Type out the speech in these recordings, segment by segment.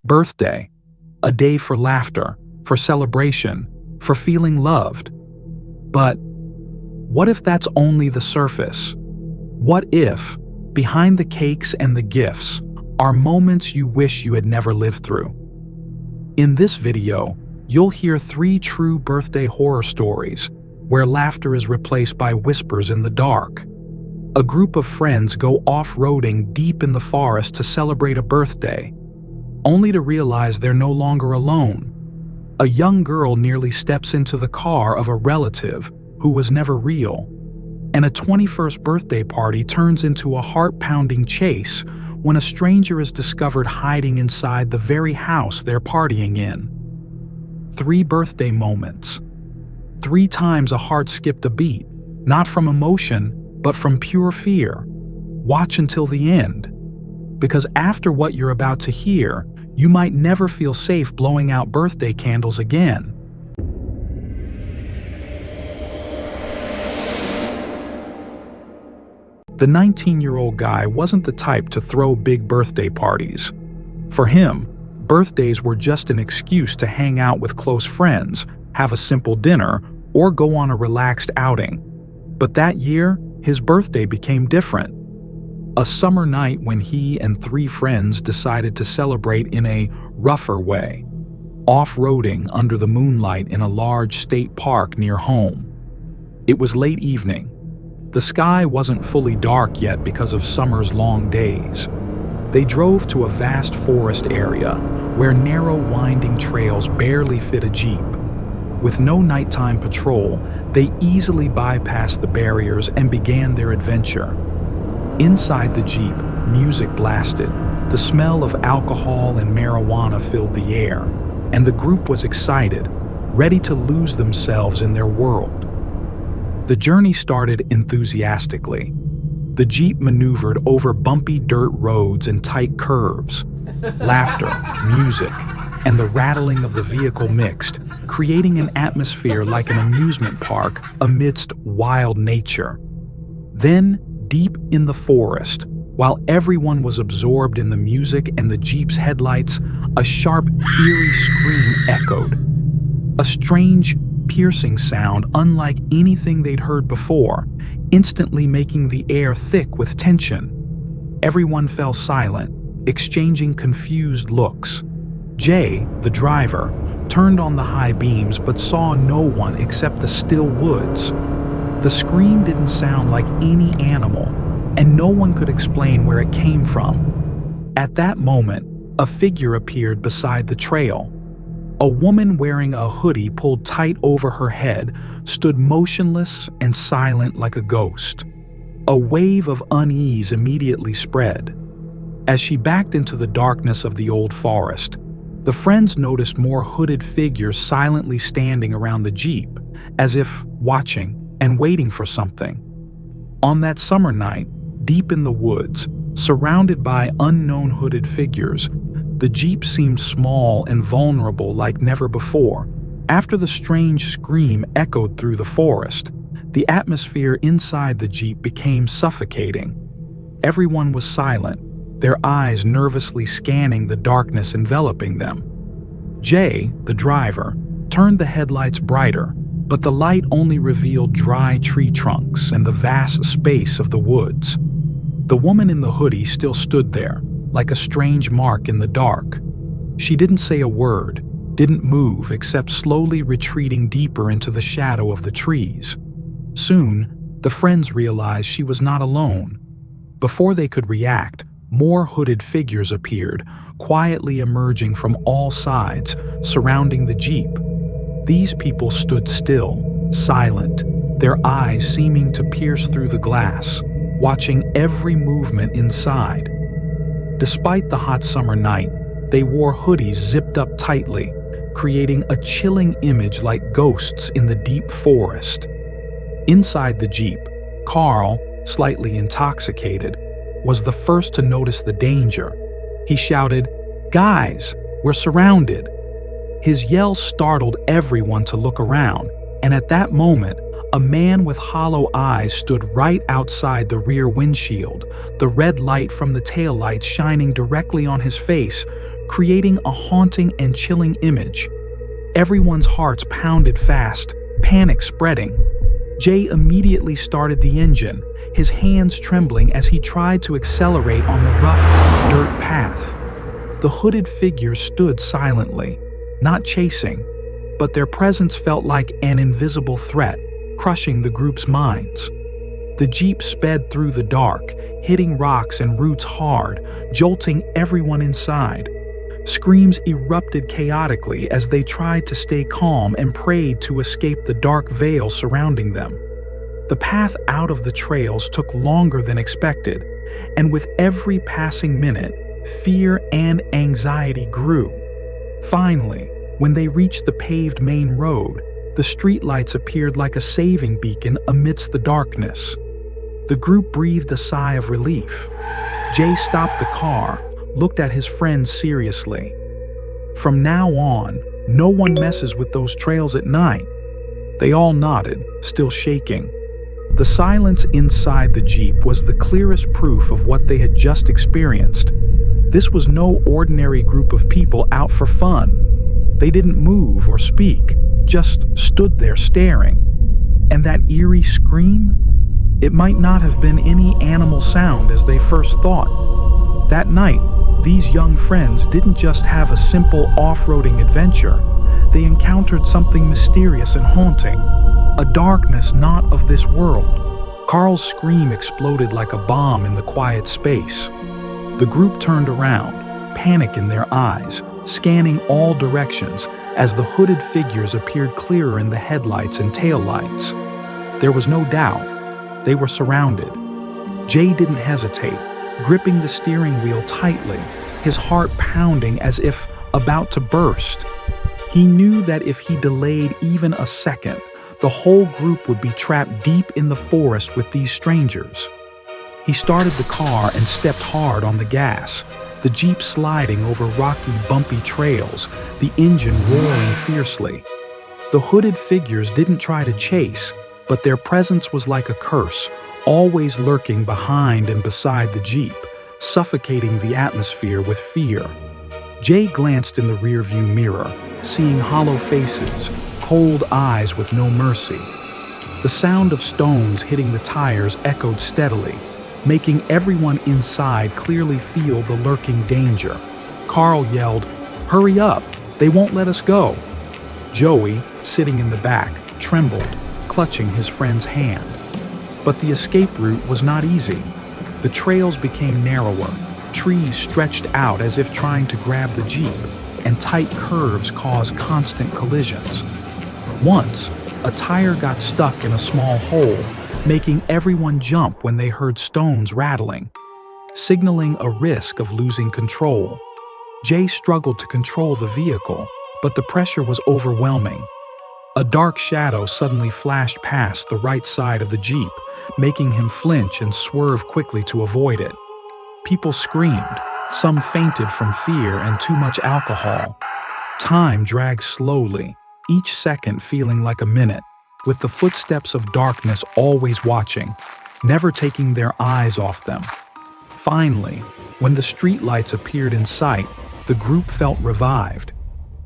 Birthday, a day for laughter, for celebration, for feeling loved. But what if that's only the surface? What if, behind the cakes and the gifts, are moments you wish you had never lived through? In this video, you'll hear 3 true birthday horror stories where laughter is replaced by whispers in the dark. A group of friends go off-roading deep in the forest to celebrate a birthday, only to realize they're no longer alone. A young girl nearly steps into the car of a relative who was never real, and a 21st birthday party turns into a heart-pounding chase when a stranger is discovered hiding inside the very house they're partying in. 3 birthday moments. 3 times a heart skipped a beat, not from emotion, but from pure fear. Watch until the end, because after what you're about to hear, you might never feel safe blowing out birthday candles again. The 19-year-old guy wasn't the type to throw big birthday parties. For him, birthdays were just an excuse to hang out with close friends, have a simple dinner, or go on a relaxed outing. But that year, his birthday became different. A summer night when he and 3 friends decided to celebrate in a rougher way, off-roading under the moonlight in a large state park near home. It was late evening. The sky wasn't fully dark yet because of summer's long days. They drove to a vast forest area where narrow winding trails barely fit a Jeep. With no nighttime patrol, they easily bypassed the barriers and began their adventure. Inside the Jeep, music blasted. The smell of alcohol and marijuana filled the air, and the group was excited, ready to lose themselves in their world. The journey started enthusiastically. The Jeep maneuvered over bumpy dirt roads and tight curves. Laughter, music, and the rattling of the vehicle mixed, creating an atmosphere like an amusement park amidst wild nature. Then, deep in the forest, while everyone was absorbed in the music and the Jeep's headlights, a sharp, eerie scream echoed. A strange, piercing sound unlike anything they'd heard before, instantly making the air thick with tension. Everyone fell silent, exchanging confused looks. Jay, the driver, turned on the high beams but saw no one except the still woods. The scream didn't sound like any animal, and no one could explain where it came from. At that moment, a figure appeared beside the trail. A woman wearing a hoodie pulled tight over her head stood motionless and silent like a ghost. A wave of unease immediately spread. As she backed into the darkness of the old forest, the friends noticed more hooded figures silently standing around the Jeep, as if watching and waiting for something. On that summer night, deep in the woods, surrounded by unknown hooded figures, the Jeep seemed small and vulnerable like never before. After the strange scream echoed through the forest, the atmosphere inside the Jeep became suffocating. Everyone was silent, their eyes nervously scanning the darkness enveloping them. Jay, the driver, turned the headlights brighter, but the light only revealed dry tree trunks and the vast space of the woods. The woman in the hoodie still stood there, like a strange mark in the dark. She didn't say a word, didn't move except slowly retreating deeper into the shadow of the trees. Soon, the friends realized she was not alone. Before they could react, more hooded figures appeared, quietly emerging from all sides, surrounding the Jeep. These people stood still, silent, their eyes seeming to pierce through the glass, watching every movement inside. Despite the hot summer night, they wore hoodies zipped up tightly, creating a chilling image like ghosts in the deep forest. Inside the Jeep, Carl, slightly intoxicated, was the first to notice the danger. He shouted, "Guys, we're surrounded!" His yell startled everyone to look around, and at that moment, A man with hollow eyes stood right outside the rear windshield, the red light from the taillights shining directly on his face, creating a haunting and chilling image. Everyone's hearts pounded fast, panic spreading. Jay immediately started the engine, his hands trembling as he tried to accelerate on the rough, dirt path. The hooded figures stood silently, not chasing, but their presence felt like an invisible threat, crushing the group's minds. The Jeep sped through the dark, hitting rocks and roots hard, jolting everyone inside. Screams erupted chaotically as they tried to stay calm and prayed to escape the dark veil surrounding them. The path out of the trails took longer than expected, and with every passing minute, fear and anxiety grew. Finally, when they reached the paved main road, the streetlights appeared like a saving beacon amidst the darkness. The group breathed a sigh of relief. Jay stopped the car, looked at his friends seriously. "From now on, no one messes with those trails at night." They all nodded, still shaking. The silence inside the Jeep was the clearest proof of what they had just experienced. This was no ordinary group of people out for fun. They didn't move or speak, just stood there staring. And that eerie scream? It might not have been any animal sound as they first thought. That night, these young friends didn't just have a simple off-roading adventure. They encountered something mysterious and haunting, a darkness not of this world. Carl's scream exploded like a bomb in the quiet space. The group turned around, panic in their eyes, scanning all directions as the hooded figures appeared clearer in the headlights and taillights. There was no doubt. They were surrounded. Jay didn't hesitate, gripping the steering wheel tightly, his heart pounding as if about to burst. He knew that if he delayed even a second, the whole group would be trapped deep in the forest with these strangers. He started the car and stepped hard on the gas, the Jeep sliding over rocky, bumpy trails, the engine roaring fiercely. The hooded figures didn't try to chase, but their presence was like a curse, always lurking behind and beside the Jeep, suffocating the atmosphere with fear. Jay glanced in the rearview mirror, seeing hollow faces, cold eyes with no mercy. The sound of stones hitting the tires echoed steadily, making everyone inside clearly feel the lurking danger. Carl yelled, "Hurry up! They won't let us go!" Joey, sitting in the back, trembled, clutching his friend's hand. But the escape route was not easy. The trails became narrower, trees stretched out as if trying to grab the Jeep, and tight curves caused constant collisions. Once, a tire got stuck in a small hole, making everyone jump when they heard stones rattling, signaling a risk of losing control. Jay struggled to control the vehicle, but the pressure was overwhelming. A dark shadow suddenly flashed past the right side of the Jeep, making him flinch and swerve quickly to avoid it. People screamed, some fainted from fear and too much alcohol. Time dragged slowly, each second feeling like a minute, with the footsteps of darkness always watching, never taking their eyes off them. Finally, when the streetlights appeared in sight, the group felt revived.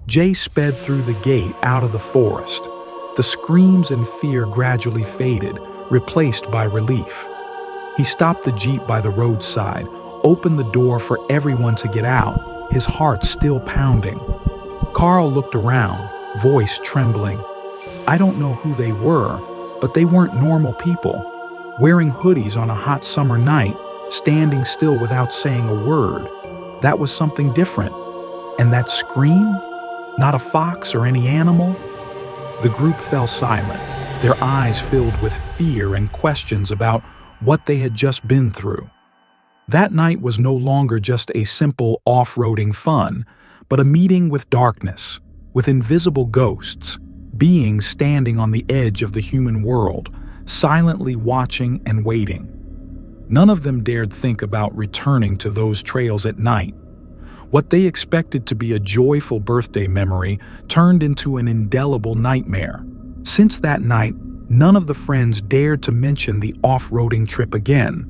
Jay sped through the gate out of the forest. The screams and fear gradually faded, replaced by relief. He stopped the Jeep by the roadside, opened the door for everyone to get out, his heart still pounding. Carl looked around, voice trembling. I don't know who they were, but they weren't normal people. Wearing hoodies on a hot summer night, standing still without saying a word. That was something different. And that scream? Not a fox or any animal? The group fell silent, their eyes filled with fear and questions about what they had just been through. That night was no longer just a simple off-roading fun, but a meeting with darkness, with invisible ghosts, beings standing on the edge of the human world, silently watching and waiting. None of them dared think about returning to those trails at night. What they expected to be a joyful birthday memory turned into an indelible nightmare. Since that night, none of the friends dared to mention the off-roading trip again.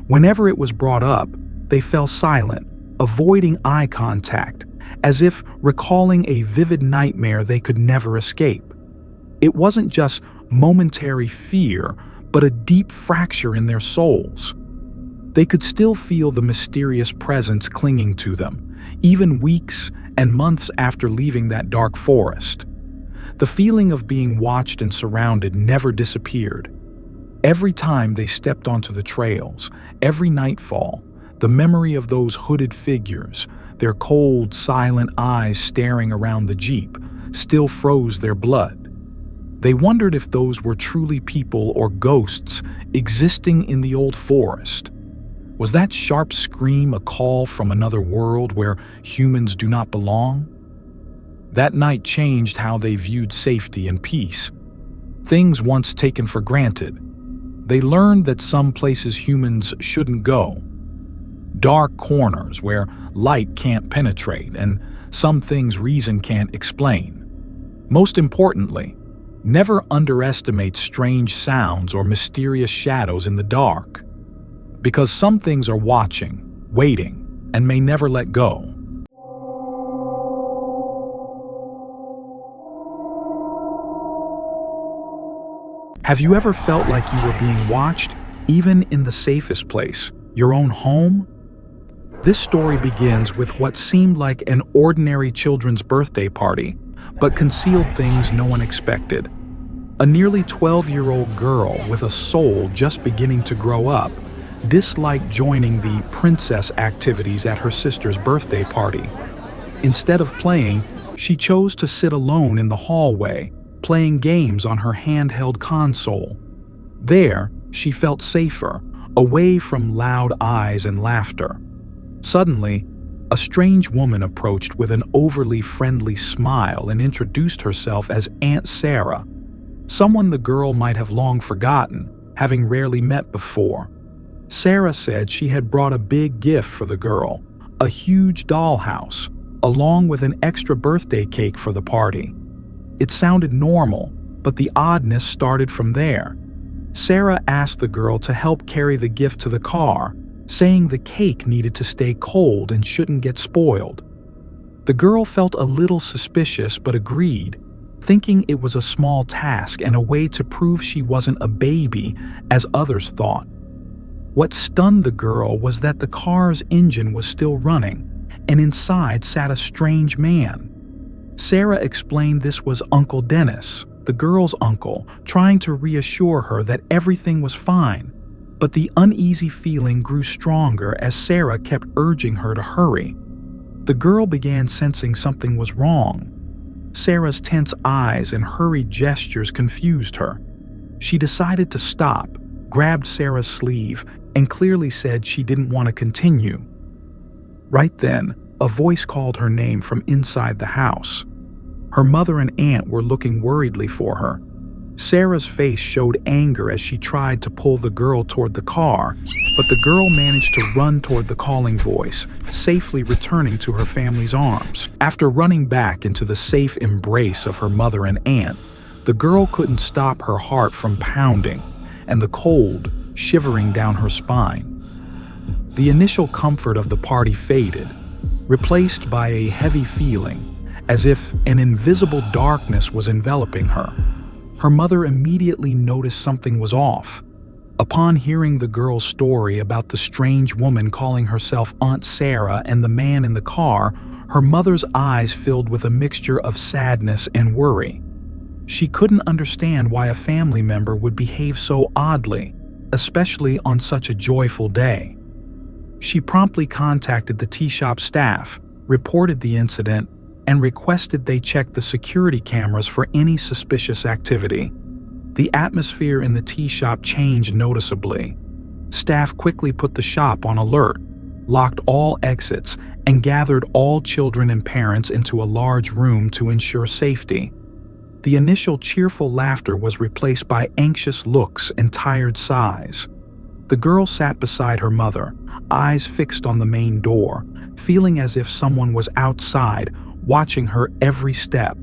Whenever it was brought up, they fell silent, avoiding eye contact, as if recalling a vivid nightmare they could never escape. It wasn't just momentary fear, but a deep fracture in their souls. They could still feel the mysterious presence clinging to them, even weeks and months after leaving that dark forest. The feeling of being watched and surrounded never disappeared. Every time they stepped onto the trails, every nightfall, the memory of those hooded figures, their cold, silent eyes staring around the Jeep, still froze their blood. They wondered if those were truly people or ghosts existing in the old forest. Was that sharp scream a call from another world where humans do not belong? That night changed how they viewed safety and peace. Things once taken for granted. They learned that some places humans shouldn't go. Dark corners where light can't penetrate and some things reason can't explain. Most importantly, never underestimate strange sounds or mysterious shadows in the dark. Because some things are watching, waiting, and may never let go. Have you ever felt like you were being watched, even in the safest place, your own home? This story begins with what seemed like an ordinary children's birthday party, but concealed things no one expected. A nearly 12-year-old girl with a soul just beginning to grow up disliked joining the princess activities at her sister's birthday party. Instead of playing, she chose to sit alone in the hallway, playing games on her handheld console. There, she felt safer, away from loud eyes and laughter. Suddenly, a strange woman approached with an overly friendly smile and introduced herself as Aunt Sarah, someone the girl might have long forgotten, having rarely met before. Sarah said she had brought a big gift for the girl, a huge dollhouse, along with an extra birthday cake for the party. It sounded normal, but the oddness started from there. Sarah asked the girl to help carry the gift to the car, saying the cake needed to stay cold and shouldn't get spoiled. The girl felt a little suspicious but agreed, thinking it was a small task and a way to prove she wasn't a baby, as others thought. What stunned the girl was that the car's engine was still running, and inside sat a strange man. Sarah explained this was Uncle Dennis, the girl's uncle, trying to reassure her that everything was fine. But the uneasy feeling grew stronger as Sarah kept urging her to hurry. The girl began sensing something was wrong. Sarah's tense eyes and hurried gestures confused her. She decided to stop, grabbed Sarah's sleeve, and clearly said she didn't want to continue. Right then, a voice called her name from inside the house. Her mother and aunt were looking worriedly for her. Sarah's face showed anger as she tried to pull the girl toward the car, but the girl managed to run toward the calling voice, safely returning to her family's arms. After running back into the safe embrace of her mother and aunt, the girl couldn't stop her heart from pounding and the cold shivering down her spine. The initial comfort of the party faded, replaced by a heavy feeling, as if an invisible darkness was enveloping her. Her mother immediately noticed something was off. Upon hearing the girl's story about the strange woman calling herself Aunt Sarah and the man in the car, her mother's eyes filled with a mixture of sadness and worry. She couldn't understand why a family member would behave so oddly, especially on such a joyful day. She promptly contacted the tea shop staff, reported the incident, and requested they check the security cameras for any suspicious activity. The atmosphere in the tea shop changed noticeably. Staff quickly put the shop on alert, locked all exits, and gathered all children and parents into a large room to ensure safety. The initial cheerful laughter was replaced by anxious looks and tired sighs. The girl sat beside her mother, eyes fixed on the main door, feeling as if someone was outside, watching her every step.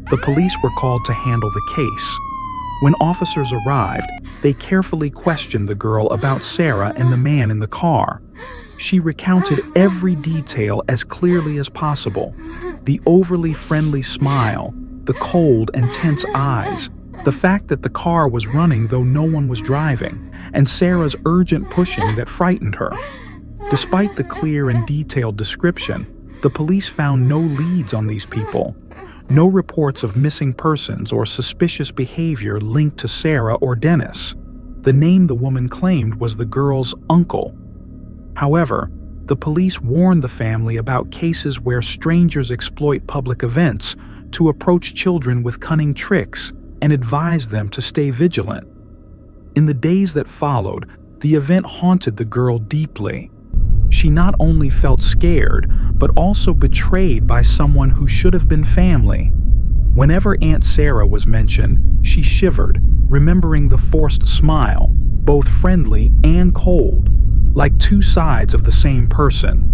The police were called to handle the case. When officers arrived, they carefully questioned the girl about Sarah and the man in the car. She recounted every detail as clearly as possible. The overly friendly smile, the cold and tense eyes, the fact that the car was running though no one was driving, and Sarah's urgent pushing that frightened her. Despite the clear and detailed description, the police found no leads on these people. No reports of missing persons or suspicious behavior linked to Sarah or Dennis. The name the woman claimed was the girl's uncle. However, the police warned the family about cases where strangers exploit public events to approach children with cunning tricks and advised them to stay vigilant. In the days that followed, the event haunted the girl deeply. She not only felt scared, but also betrayed by someone who should have been family. Whenever Aunt Sarah was mentioned, she shivered, remembering the forced smile, both friendly and cold, like two sides of the same person.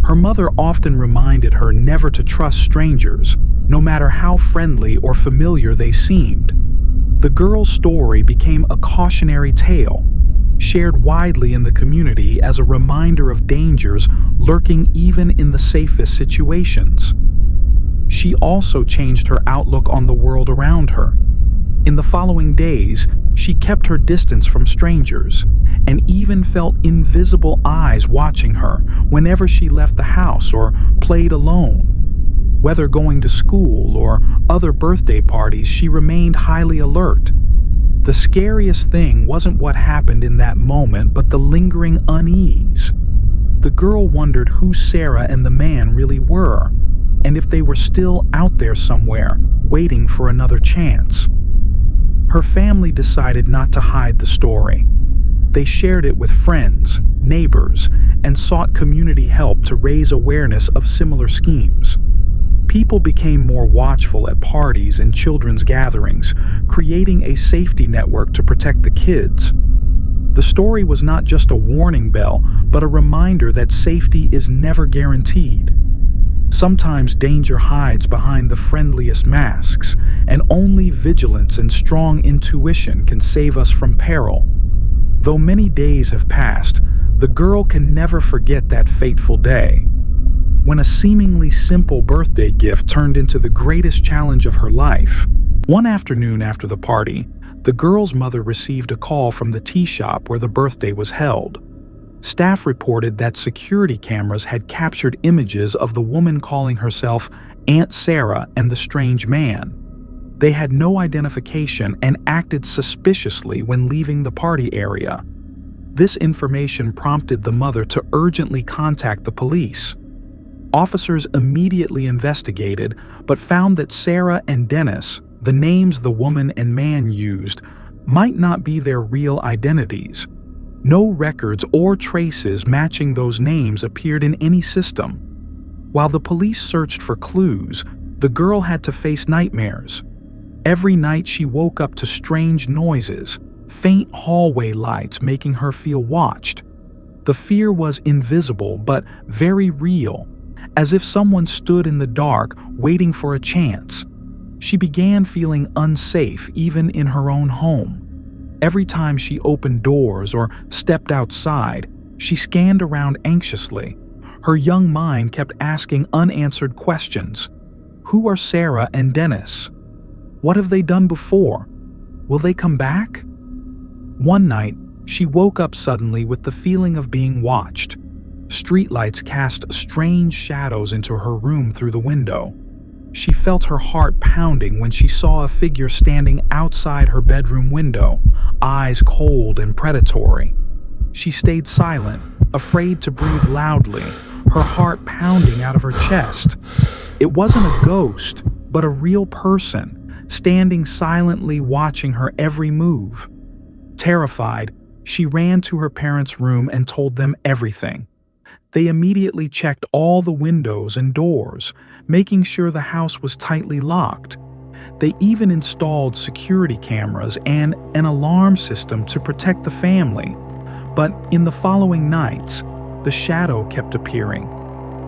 Her mother often reminded her never to trust strangers, no matter how friendly or familiar they seemed. The girl's story became a cautionary tale, shared widely in the community as a reminder of dangers lurking even in the safest situations. She also changed her outlook on the world around her. In the following days, she kept her distance from strangers, and even felt invisible eyes watching her whenever she left the house or played alone. Whether going to school or other birthday parties, she remained highly alert. The scariest thing wasn't what happened in that moment, but the lingering unease. The girl wondered who Sarah and the man really were, and if they were still out there somewhere, waiting for another chance. Her family decided not to hide the story. They shared it with friends, neighbors, and sought community help to raise awareness of similar schemes. People became more watchful at parties and children's gatherings, creating a safety network to protect the kids. The story was not just a warning bell, but a reminder that safety is never guaranteed. Sometimes danger hides behind the friendliest masks, and only vigilance and strong intuition can save us from peril. Though many days have passed, the girl can never forget that fateful day, when a seemingly simple birthday gift turned into the greatest challenge of her life. One afternoon after the party, the girl's mother received a call from the tea shop where the birthday was held. Staff reported that security cameras had captured images of the woman calling herself Aunt Sarah and the strange man. They had no identification and acted suspiciously when leaving the party area. This information prompted the mother to urgently contact the police. Officers immediately investigated, but found that Sarah and Dennis, the names the woman and man used, might not be their real identities. No records or traces matching those names appeared in any system. While the police searched for clues, the girl had to face nightmares. Every night she woke up to strange noises, faint hallway lights making her feel watched. The fear was invisible but very real, as if someone stood in the dark waiting for a chance. She began feeling unsafe even in her own home. Every time she opened doors or stepped outside, she scanned around anxiously. Her young mind kept asking unanswered questions. Who are Sarah and Dennis? What have they done before? Will they come back? One night, she woke up suddenly with the feeling of being watched. Streetlights cast strange shadows into her room through the window. She felt her heart pounding when she saw a figure standing outside her bedroom window, eyes cold and predatory. She stayed silent, afraid to breathe loudly, her heart pounding out of her chest. It wasn't a ghost, but a real person, standing silently watching her every move. Terrified, she ran to her parents' room and told them everything. They immediately checked all the windows and doors, making sure the house was tightly locked. They even installed security cameras and an alarm system to protect the family. But in the following nights, the shadow kept appearing.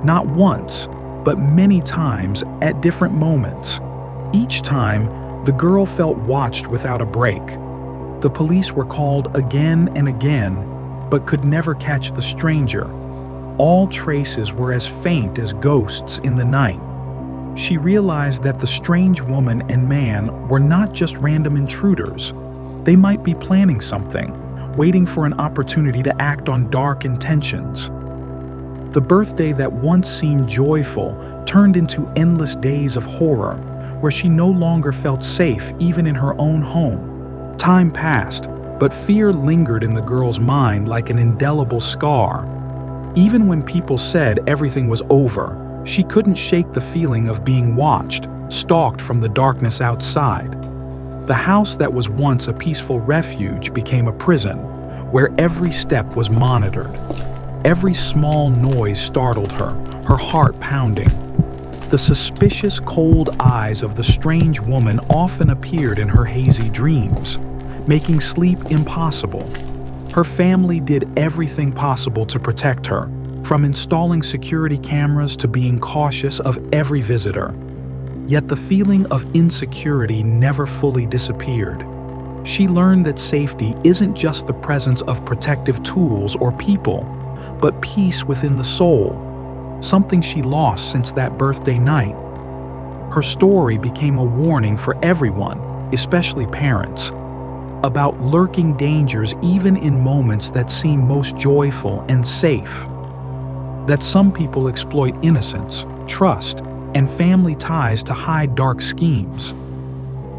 Not once, but many times at different moments. Each time, The girl felt watched without a break. The police were called again and again, but could never catch the stranger. All traces were as faint as ghosts in the night. She realized that the strange woman and man were not just random intruders. They might be planning something, waiting for an opportunity to act on dark intentions. The birthday that once seemed joyful turned into endless days of horror, where she no longer felt safe even in her own home. Time passed, but fear lingered in the girl's mind like an indelible scar. Even when people said everything was over, she couldn't shake the feeling of being watched, stalked from the darkness outside. The house that was once a peaceful refuge became a prison, where every step was monitored. Every small noise startled her, her heart pounding. The suspicious, cold eyes of the strange woman often appeared in her hazy dreams, making sleep impossible. Her family did everything possible to protect her, from installing security cameras to being cautious of every visitor. Yet the feeling of insecurity never fully disappeared. She learned that safety isn't just the presence of protective tools or people, but peace within the soul, something she lost since that birthday night. Her story became a warning for everyone, especially parents, about lurking dangers even in moments that seem most joyful and safe. That some people exploit innocence, trust, and family ties to hide dark schemes.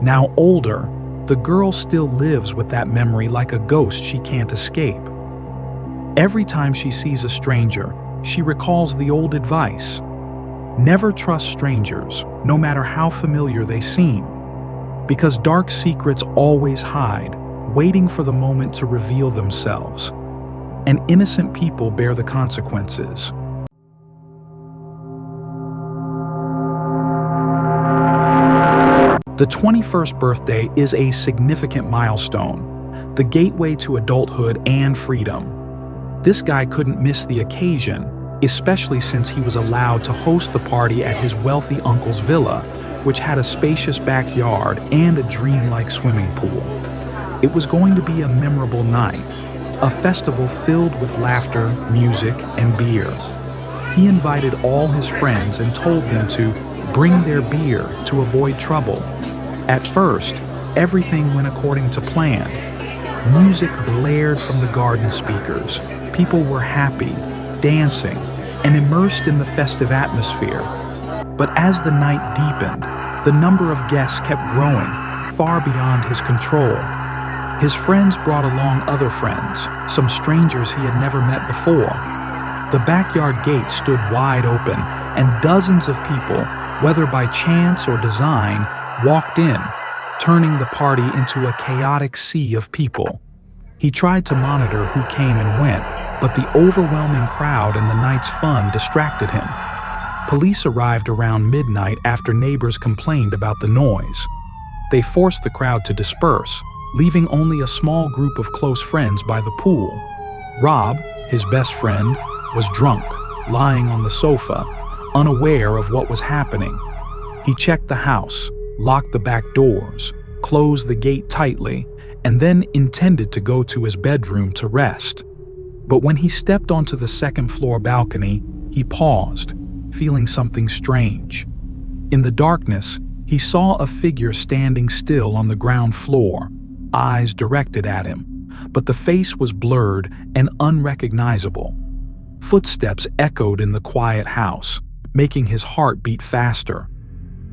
Now older, the girl still lives with that memory like a ghost she can't escape. Every time she sees a stranger, she recalls the old advice: never trust strangers, no matter how familiar they seem, because dark secrets always hide, waiting for the moment to reveal themselves. And innocent people bear the consequences. The 21st birthday is a significant milestone, the gateway to adulthood and freedom. This guy couldn't miss the occasion, especially since he was allowed to host the party at his wealthy uncle's villa, which had a spacious backyard and a dreamlike swimming pool. It was going to be a memorable night, a festival filled with laughter, music, and beer. He invited all his friends and told them to bring their beer to avoid trouble. At first, everything went according to plan. Music blared from the garden speakers. People were happy, dancing, and immersed in the festive atmosphere. But as the night deepened, the number of guests kept growing, far beyond his control. His friends brought along other friends, some strangers he had never met before. The backyard gate stood wide open, and dozens of people, whether by chance or design, walked in, turning the party into a chaotic sea of people. He tried to monitor who came and went, but the overwhelming crowd and the night's fun distracted him. Police arrived around midnight after neighbors complained about the noise. They forced the crowd to disperse, leaving only a small group of close friends by the pool. Rob, his best friend, was drunk, lying on the sofa, unaware of what was happening. He checked the house, locked the back doors, closed the gate tightly, and then intended to go to his bedroom to rest. But when he stepped onto the second-floor balcony, he paused, feeling something strange. In the darkness, he saw a figure standing still on the ground floor, eyes directed at him, but the face was blurred and unrecognizable. Footsteps echoed in the quiet house, making his heart beat faster.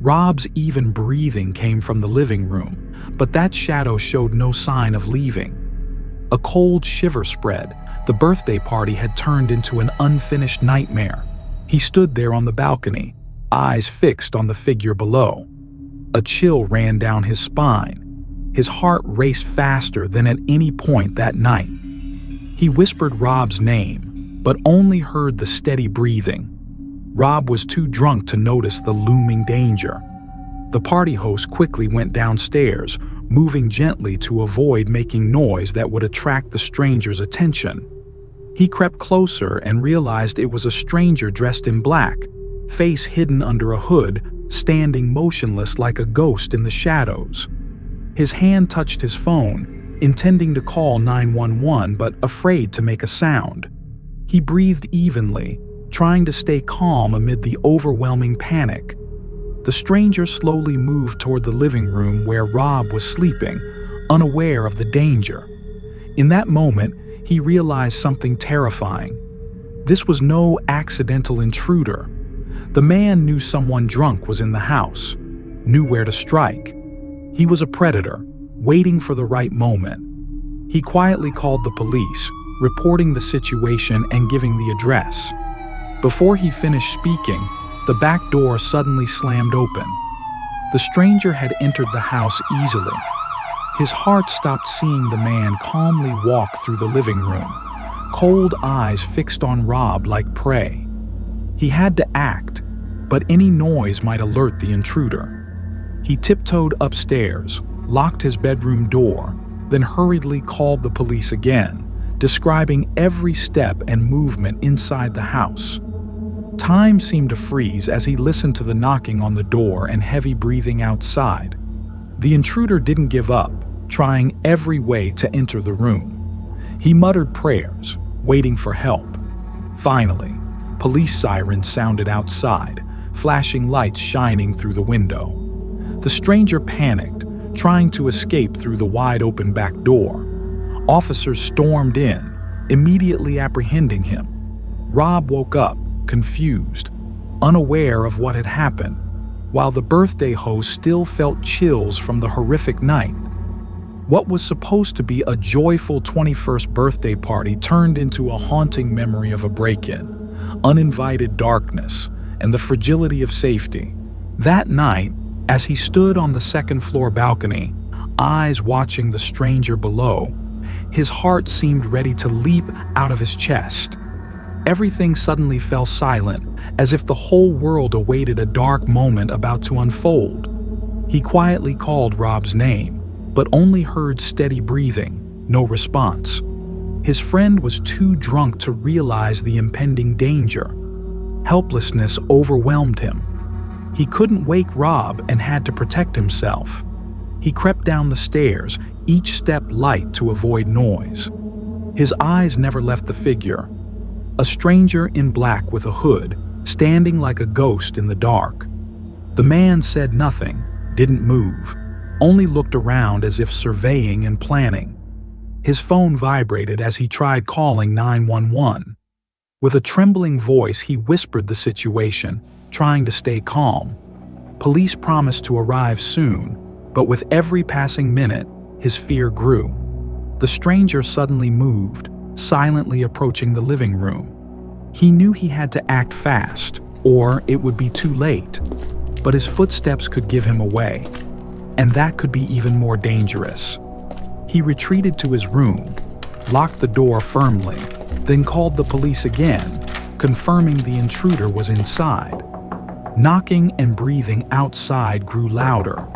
Rob's even breathing came from the living room, but that shadow showed no sign of leaving. A cold shiver spread. The birthday party had turned into an unfinished nightmare. He stood there on the balcony, eyes fixed on the figure below. A chill ran down his spine. His heart raced faster than at any point that night. He whispered Rob's name, but only heard the steady breathing. Rob was too drunk to notice the looming danger. The party host quickly went downstairs, moving gently to avoid making noise that would attract the stranger's attention. He crept closer and realized it was a stranger dressed in black, face hidden under a hood, standing motionless like a ghost in the shadows. His hand touched his phone, intending to call 911 but afraid to make a sound. He breathed evenly, trying to stay calm amid the overwhelming panic. The stranger slowly moved toward the living room where Rob was sleeping, unaware of the danger. In that moment, he realized something terrifying. This was no accidental intruder. The man knew someone drunk was in the house, knew where to strike. He was a predator, waiting for the right moment. He quietly called the police, reporting the situation and giving the address. Before he finished speaking, the back door suddenly slammed open. The stranger had entered the house easily. His heart stopped seeing the man calmly walk through the living room, cold eyes fixed on Rob like prey. He had to act, but any noise might alert the intruder. He tiptoed upstairs, locked his bedroom door, then hurriedly called the police again, describing every step and movement inside the house. Time seemed to freeze as he listened to the knocking on the door and heavy breathing outside. The intruder didn't give up, trying every way to enter the room. He muttered prayers, waiting for help. Finally, police sirens sounded outside, flashing lights shining through the window. The stranger panicked, trying to escape through the wide-open back door. Officers stormed in, immediately apprehending him. Rob woke up, confused, unaware of what had happened, while the birthday host still felt chills from the horrific night. What was supposed to be a joyful 21st birthday party turned into a haunting memory of a break-in, uninvited darkness, and the fragility of safety. That night, as he stood on the second-floor balcony, eyes watching the stranger below, his heart seemed ready to leap out of his chest. Everything suddenly fell silent, as if the whole world awaited a dark moment about to unfold. He quietly called Rob's name, but only heard steady breathing, no response. His friend was too drunk to realize the impending danger. Helplessness overwhelmed him. He couldn't wake Rob and had to protect himself. He crept down the stairs, each step light to avoid noise. His eyes never left the figure, a stranger in black with a hood, standing like a ghost in the dark. The man said nothing, didn't move, only looked around as if surveying and planning. His phone vibrated as he tried calling 911. With a trembling voice, he whispered the situation, trying to stay calm. Police promised to arrive soon, but with every passing minute, his fear grew. The stranger suddenly moved, silently approaching the living room. He knew he had to act fast, or it would be too late. But his footsteps could give him away, and that could be even more dangerous. He retreated to his room, locked the door firmly, then called the police again, confirming the intruder was inside. Knocking and breathing outside grew louder.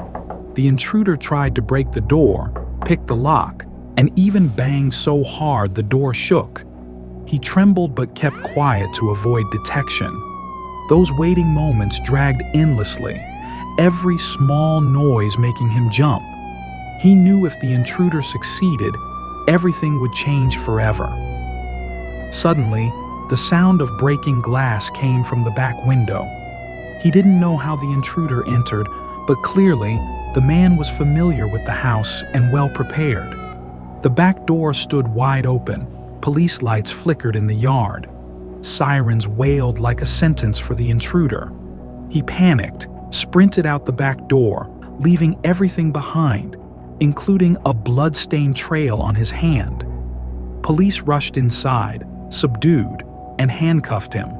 The intruder tried to break the door, picked the lock, and even banged so hard the door shook. He trembled but kept quiet to avoid detection. Those waiting moments dragged endlessly, every small noise making him jump. He knew if the intruder succeeded, everything would change forever. Suddenly, the sound of breaking glass came from the back window. He didn't know how the intruder entered, but clearly, the man was familiar with the house and well prepared. The back door stood wide open. Police lights flickered in the yard. Sirens wailed like a sentence for the intruder. He panicked, sprinted out the back door, leaving everything behind, including a blood-stained trail on his hand. Police rushed inside, subdued, and handcuffed him.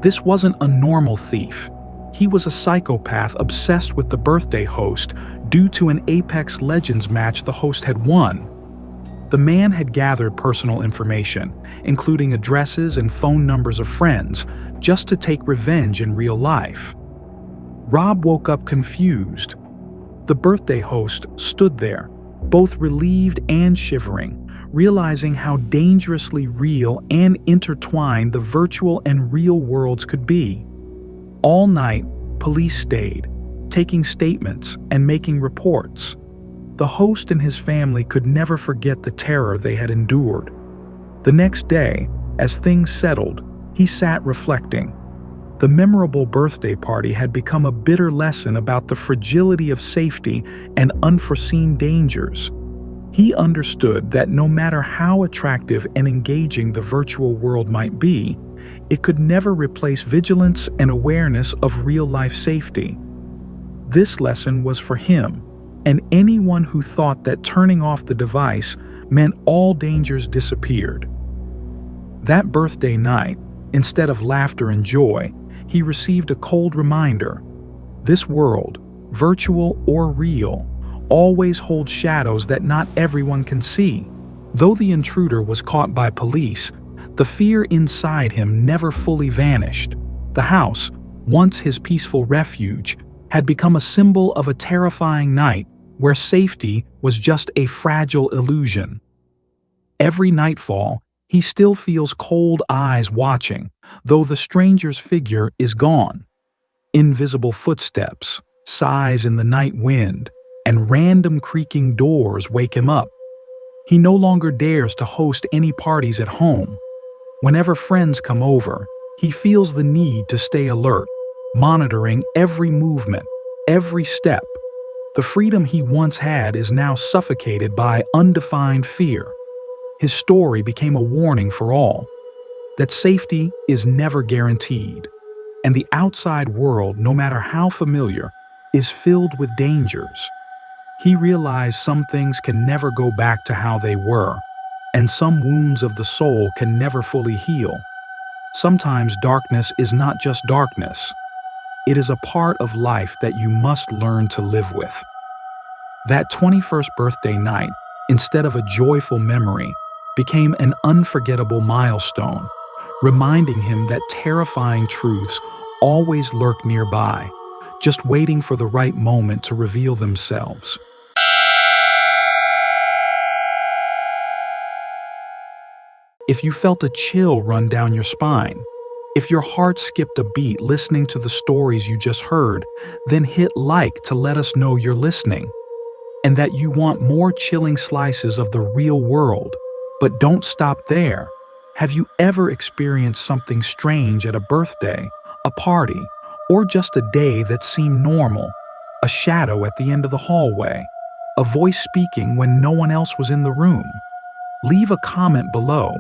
This wasn't a normal thief. He was a psychopath obsessed with the birthday host due to an Apex Legends match the host had won. The man had gathered personal information, including addresses and phone numbers of friends, just to take revenge in real life. Rob woke up confused. The birthday host stood there, both relieved and shivering, realizing how dangerously real and intertwined the virtual and real worlds could be. All night, police stayed, taking statements and making reports. The host and his family could never forget the terror they had endured. The next day, as things settled, he sat reflecting. The memorable birthday party had become a bitter lesson about the fragility of safety and unforeseen dangers. He understood that no matter how attractive and engaging the virtual world might be, it could never replace vigilance and awareness of real-life safety. This lesson was for him, and anyone who thought that turning off the device meant all dangers disappeared. That birthday night, instead of laughter and joy, he received a cold reminder. This world, virtual or real, always holds shadows that not everyone can see. Though the intruder was caught by police, the fear inside him never fully vanished. The house, once his peaceful refuge, had become a symbol of a terrifying night where safety was just a fragile illusion. Every nightfall, he still feels cold eyes watching, though the stranger's figure is gone. Invisible footsteps, sighs in the night wind, and random creaking doors wake him up. He no longer dares to host any parties at home. Whenever friends come over, he feels the need to stay alert, monitoring every movement, every step. The freedom he once had is now suffocated by undefined fear. His story became a warning for all, that safety is never guaranteed, and the outside world, no matter how familiar, is filled with dangers. He realized some things can never go back to how they were, and some wounds of the soul can never fully heal. Sometimes darkness is not just darkness. It is a part of life that you must learn to live with. That 21st birthday night, instead of a joyful memory, became an unforgettable milestone, reminding him that terrifying truths always lurk nearby, just waiting for the right moment to reveal themselves. If you felt a chill run down your spine, if your heart skipped a beat listening to the stories you just heard, then hit like to let us know you're listening, and that you want more chilling slices of the real world. But don't stop there. Have you ever experienced something strange at a birthday, a party, or just a day that seemed normal? A shadow at the end of the hallway, a voice speaking when no one else was in the room? Leave a comment below,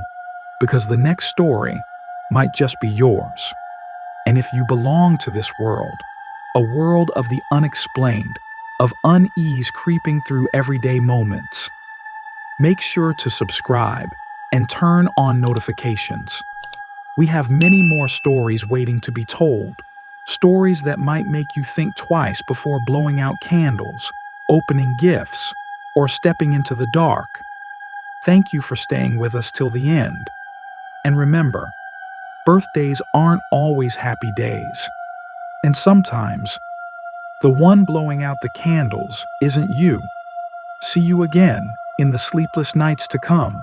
because the next story might just be yours. And if you belong to this world, a world of the unexplained, of unease creeping through everyday moments, make sure to subscribe and turn on notifications. We have many more stories waiting to be told, stories that might make you think twice before blowing out candles, opening gifts, or stepping into the dark. Thank you for staying with us till the end. And remember, birthdays aren't always happy days. And sometimes, the one blowing out the candles isn't you. See you again in the sleepless nights to come.